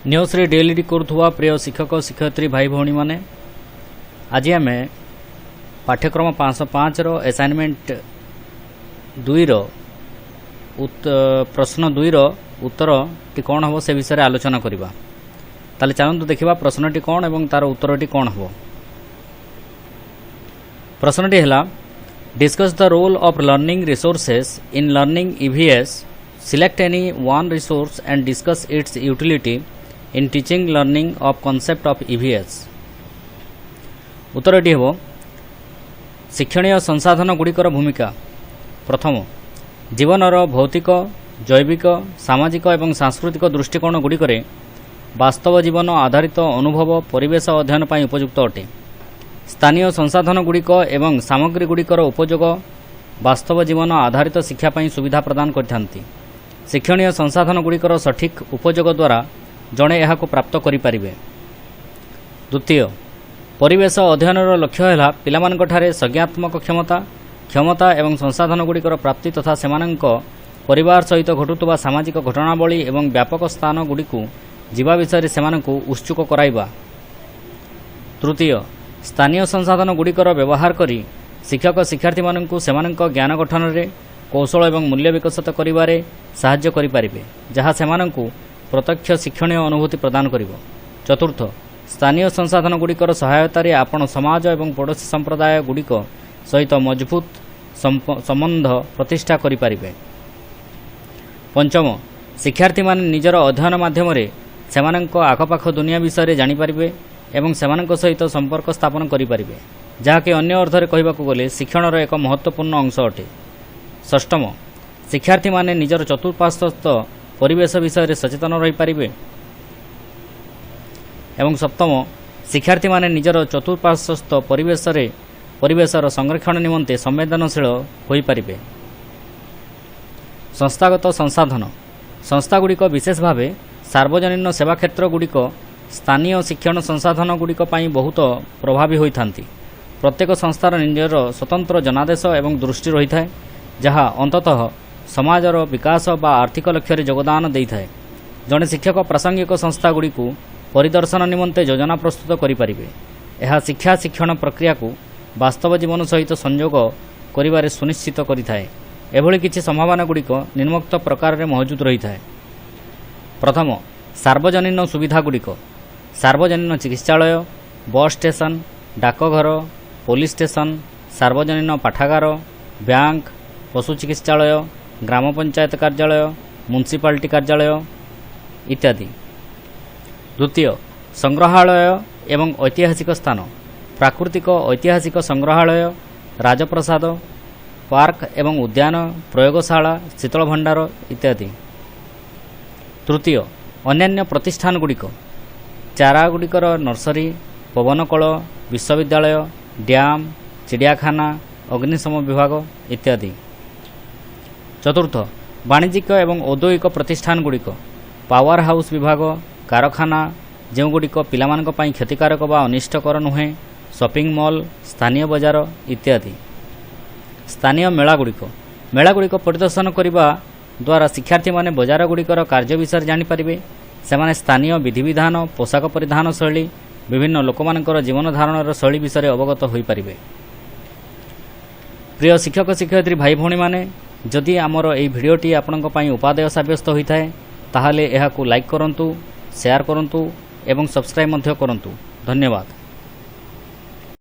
News रे daily करुवा प्रिय शिक्षक शिक्षयित्री भाई भौणी माने आज आम पाठ्यक्रम 505 रो असाइनमेंट 2 रो प्रश्न 2 रो उत्तर टी कौन हम से विषय आलोचना करवा। ताले चलतु देखा प्रश्नटी कौन एवं तार उत्तरटी कौन हम। प्रश्नटी है discuss the role of learning resources in learning EVS. Select any one resource and discuss its utility in teaching learning of concept of EVS. उत्तरटी हे शिक्षणीय संसाधन गुड़िकर भूमिका। प्रथम जीवनर भौतिक जैविक सामाजिक एवं सांस्कृतिक दृष्टिकोण गुड़िकरे वास्तव जीवन आधारित अनुभव परिवेश अध्ययन पर उपयुक्त अटे। स्थानीय संसाधन गुड़िक एवं सामग्री गुड़िकर उपयोग वास्तव जीवन आधारित शिक्षापी सुविधा प्रदान करथांती। शिक्षणीय संसाधन गुड़िकर सठिक उपयोग द्वारा जड़े यह प्राप्त करें। द्वितीय परिवेश अध्ययनर लक्ष्य है पिलामानଙ୍କଠାରେ संज्ञात्मक क्षमता एवं संसाधन गुड़िकर प्राप्ति तथा सेमानଙ୍କ परिवार सहित घटुवा सामाजिक घटनावली एवं व्यापक स्थान गुड़िकु जीवा विषय सेमानଙ୍କୁ उत्सुक कराइबा। तृतीय स्थानीय संसाधन गुड़िकर व्यवहार करी शिक्षक शिक्षार्थी मानଙ୍କୁ सेमानଙ୍କ ज्ञान गठन में कौशल एवं मूल्य विकसित करिबारे साहाय्य करि परिबे जहाँ सेमानଙ୍କୁ प्रत्यक्ष शिक्षणीय अनुभूति प्रदान करिवो। चतुर्थ स्थानीय संसाधन गुड़िकर सहायतारे आपण समाज एवं पड़ोशी संप्रदाय गुड़िक सहित मजबूत संबंध प्रतिष्ठा करि परिबे। पंचम शिक्षार्थी माने निजर अध्ययन माध्यम सेमानଙ୍କ आखपाख दुनिया विषय जानि परिबे एवं सेमानଙ୍କ सहित संपर्क स्थापन करि परिबे जहाँकि अन्य अर्थरे कहबाकू गले शिक्षणर एक महत्वपूर्ण अंश अटे। षष्ठम शिक्षार्थी माने निजर चतुर्पार्श्वस्थ परिवेश विषय सचेतन रही पारिबे एवं सप्तम शिक्षार्थी माने निजर चतुर्पार्श्वस्थ परिवेशर संरक्षण निमंते संवेदनशील होई पारिबे। संस्थागत संसाधन संस्थागुड़िक विशेष भावे सार्वजनीन सेवा क्षेत्र गुड़िक स्थानीय शिक्षण संसाधन गुड़िक पई बहुत प्रभावी होई थांती। प्रत्येक संस्थार निजर स्वतंत्र जनादेश एवं दृष्टि रही थाए जहाँ अंततः समाजर विकास बा आर्थिक लक्ष्य योगदान दे थाए। जड़े शिक्षक प्रासंगिक संस्था गुड़िक परिदर्शन निमंते योजना प्रस्तुत करें। यह शिक्षा शिक्षण प्रक्रिया को वास्तव जीवन सहित संयोग करिबारे सुनिश्चित करिथाए। एभली किछि संभावना गुड़िक निम्नोक्त प्रकार में मौजूद रही थाए। प्रथम सार्वजनीन सुविधा गुड़िक सार्वजनीन चिकित्सालय बस स्टेशन डाकघर पुलिस स्टेशन सार्वजनीन पाठागार बैंक पशु चिकित्सालय ग्राम पंचायत कार्यालय म्युनिसिपालिटी कार्यालय इत्यादि। द्वितीय संग्रहालय एवं ऐतिहासिक स्थान प्राकृतिक ऐतिहासिक संग्रहालय राजप्रसाद पार्क एवं उद्यान प्रयोगशाला शीतल भंडार इत्यादि। तृतीय अन्यान्य प्रतिष्ठान गुड़िक चारा गुड़िकर नर्सरी पवनकल विश्वविद्यालय डैम चिड़ियाखाना अग्निशम विभाग इत्यादि। चतुर्थ वाणिज्यिक एवं औद्योगिक प्रतिष्ठान गुड़िक पावर हाउस विभाग कारखाना जो गुड़िक पिलामानଙ୍କ ପାଇଁ क्षतिकारक बा अनिष्टकर नुहे शॉपिंग मॉल स्थानीय बजार इत्यादि। स्थानीय मेला गुड़िक परिदर्शन करने द्वारा शिक्षार्थी माने बजार गुड़िकर कार्य विषय जानीपारे। से स्थानीय विधिविधान पोशाक परिधान शैली विभिन्न लोकमानଙ୍କର जीवन धारण शैली विषय अवगत हो पारे। प्रिय शिक्षक शिक्षयित्री भाई भौणी माने जदि आमर এই ভিডিওটি आपणଙ୍କ ପାଇଁ उपादेय साब्यस्त होइथाए ताहाले एहाकु लाइक करंतु शेयर करंतु एवं सब्सक्राइब ମଧ୍ୟ करंतु। धन्यवाद।